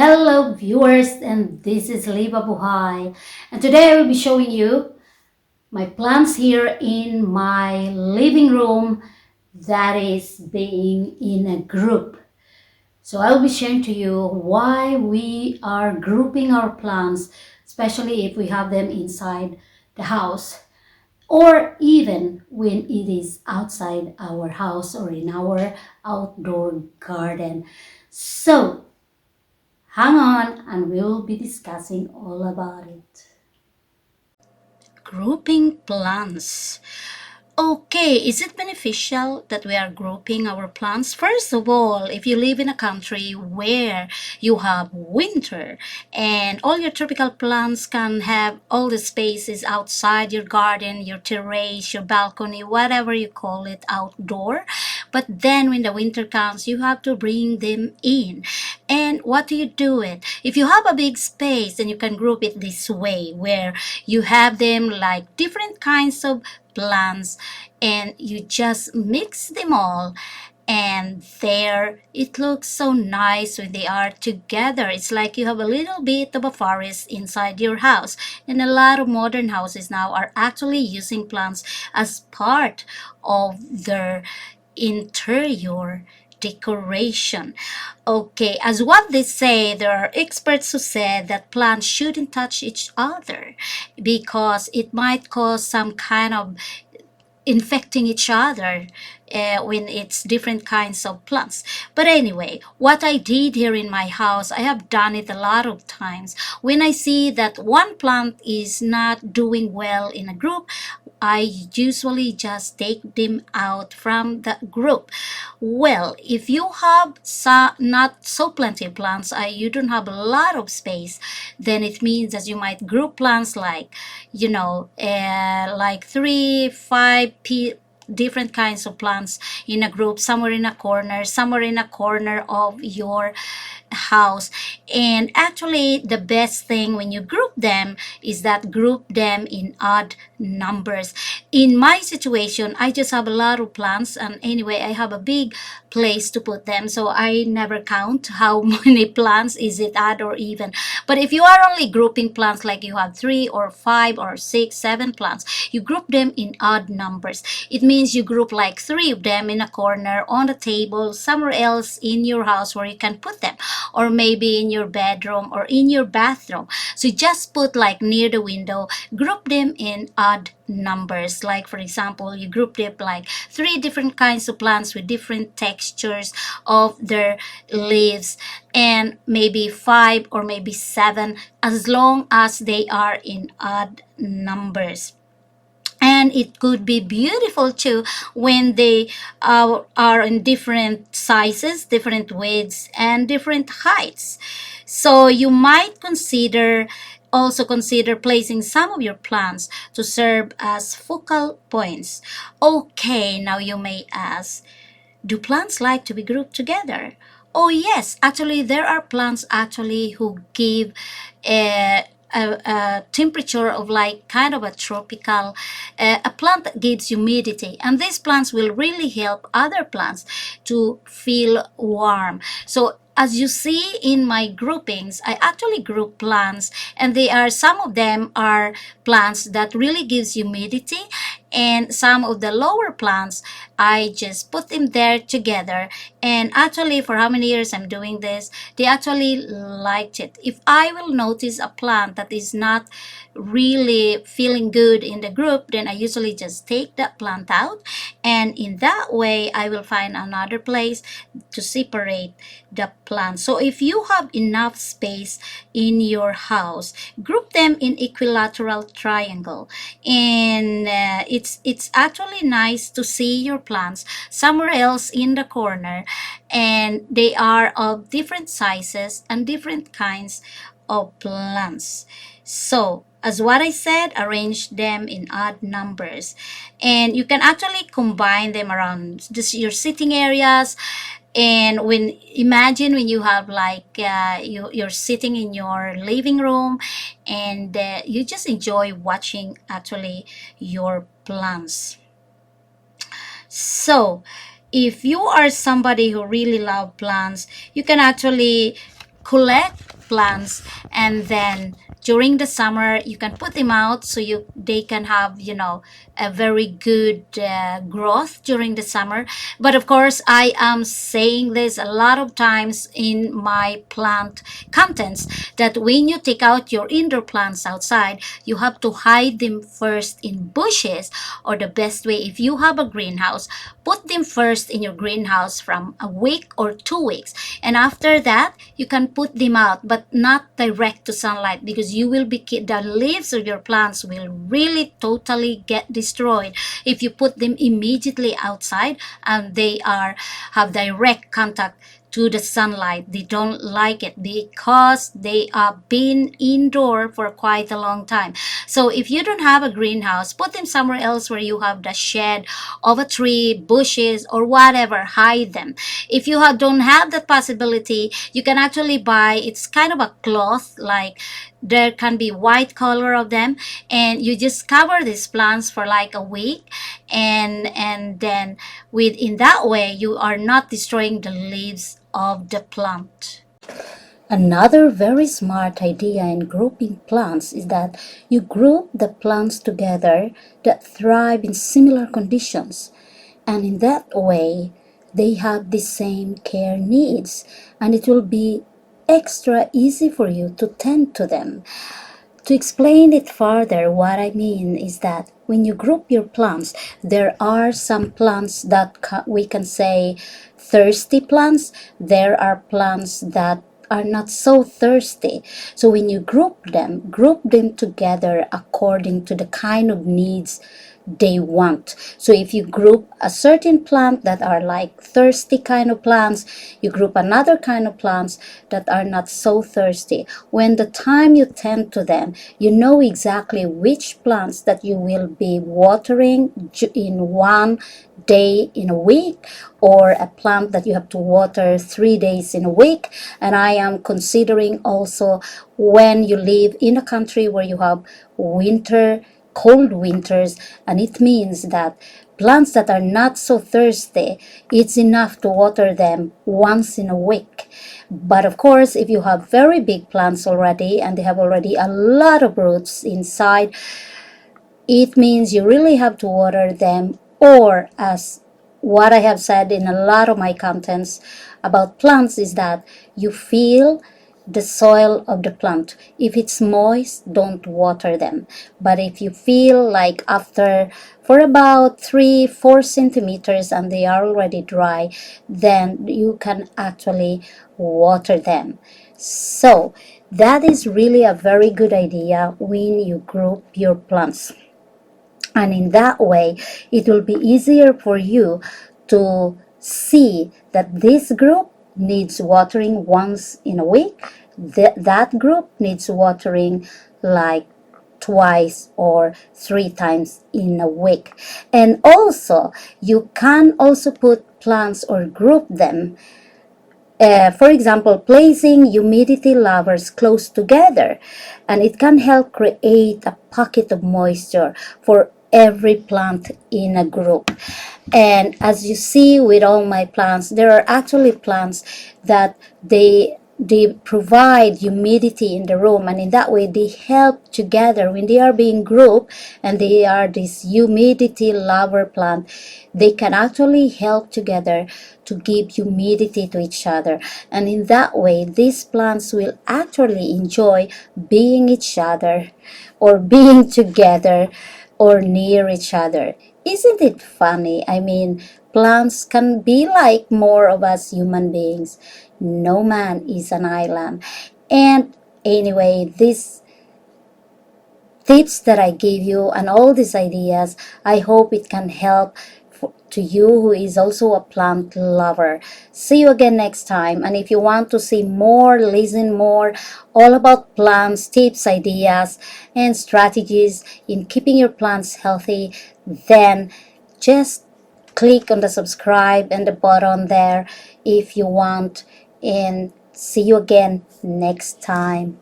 Hello viewers, and this is Liba Buhay, and today I will be showing you my plants here in my living room that is being in a group. So I will be sharing to you why we are grouping our plants, especially if we have them inside the house or even when it is outside our house or in our outdoor garden. So hang on and we'll be discussing all about it. Grouping plants. Okay, is it beneficial that we are grouping our plants? First of all, if you live in a country where you have winter and all your tropical plants can have all the spaces outside your garden, your terrace, your balcony, whatever you call it, outdoor. But then when the winter comes, you have to bring them in. And what do you do it? If you have a big space, then you can group it this way, where you have them like different kinds of plants and you just mix them all, and there it looks so nice when they are together. It's like you have a little bit of a forest inside your house, and a lot of modern houses now are actually using plants as part of their interior decoration. Okay, as what they say, there are experts who said that plants shouldn't touch each other because it might cause some kind of infecting each other when it's different kinds of plants. But anyway, what I did here in my house, I have done it a lot of times. When I see that one plant is not doing well in a group, I usually just take them out from the group. Well, if you have not so plenty of plants, you don't have a lot of space, then it means that you might group plants like, like three, five different kinds of plants in a group, somewhere in a corner, of your house. And actually, the best thing when you group them is that group them in odd numbers. In my situation, I just have a lot of plants, and anyway, I have a big place to put them, so I never count how many plants, is it odd or even. But if you are only grouping plants, like you have 3 or 5 or 6, 7 plants, you group them in odd numbers. It means you group like 3 of them in a corner, on the table, somewhere else in your house where you can put them, or maybe in your bedroom or in your bathroom. So just put like near the window, group them in odd numbers. Like for example, you group them like 3 different kinds of plants with different textures of their leaves, and maybe 5 or maybe 7, as long as they are in odd numbers. And it could be beautiful too when they are in different sizes, different widths, and different heights. So you might consider placing some of your plants to serve as focal points. Okay, now you may ask, do plants like to be grouped together? Oh yes, actually there are plants actually who give a temperature of like kind of a tropical, a plant that gives humidity, and these plants will really help other plants to feel warm. So as you see in my groupings, I actually group plants, and some of them are plants that really gives humidity, and some of the lower plants I just put them there together. And actually, for how many years I'm doing this, they actually liked it. If I will notice a plant that is not really feeling good in the group, then I usually just take that plant out, and in that way I will find another place to separate the plants. So if you have enough space in your house, group them in equilateral triangle, and it's actually nice to see your plants somewhere else in the corner, and they are of different sizes and different kinds of plants. So as what I said, arrange them in odd numbers, and you can actually combine them around your sitting areas. And imagine when you have like you're sitting in your living room, and you just enjoy watching actually your plants. So if you are somebody who really love plants, you can actually collect plants, and then during the summer you can put them out so they can have, a very good growth during the summer. But of course, I am saying this a lot of times in my plant contents, that when you take out your indoor plants outside, you have to hide them first in bushes, or the best way, if you have a greenhouse, put them first in your greenhouse from a week or 2 weeks, and after that you can put them out, but not direct to sunlight, because you will be the leaves of your plants will really totally get destroyed if you put them immediately outside and they have direct contact to the sunlight. They don't like it because they are been indoor for quite a long time. So if you don't have a greenhouse, put them somewhere else where you have the shade of a tree, bushes, or whatever. Hide them. If you don't have that possibility, you can actually buy, it's kind of a cloth, like there can be white color of them, and you just cover these plants for like a week, and then in that way you are not destroying the leaves of the plant. Another very smart idea in grouping plants is that you group the plants together that thrive in similar conditions, and in that way they have the same care needs, and it will be extra easy for you to tend to them. To explain it further, what I mean is that when you group your plants, there are some plants that we can say thirsty plants. There are plants that are not so thirsty. So when you group them together according to the kind of needs they want. So if you group a certain plant that are like thirsty kind of plants, you group another kind of plants that are not so thirsty. When the time you tend to them, you know exactly which plants that you will be watering in one day in a week, or a plant that you have to water 3 days in a week. And I am considering also when you live in a country where you have cold winters, and it means that plants that are not so thirsty, it's enough to water them once in a week. But of course, if you have very big plants already and they have already a lot of roots inside, it means you really have to water them, or as what I have said in a lot of my contents about plants, is that you feel the soil of the plant. If it's moist, don't water them. But if you feel like for about 3-4 centimeters and they are already dry, then you can actually water them. So that is really a very good idea when you group your plants. And in that way, it will be easier for you to see that this group needs watering once in a week, that group needs watering like twice or 3 times in a week. And also, you can also put plants or group them, for example, placing humidity lovers close together, and it can help create a pocket of moisture for every plant in a group. And as you see with all my plants, there are actually plants that they provide humidity in the room, and in that way they help together when they are being grouped, and they are this humidity lover plant. They can actually help together to give humidity to each other, and in that way these plants will actually enjoy being each other, or being together, or near each other. Isn't it funny? I mean, plants can be like more of us human beings. No man is an island. And anyway, these tips that I gave you and all these ideas, I hope it can help to you who is also a plant lover. See you again next time. And if you want to see more, listen more, all about plants, tips, ideas, and strategies in keeping your plants healthy, then just click on the subscribe and the button there if you want. And see you again next time.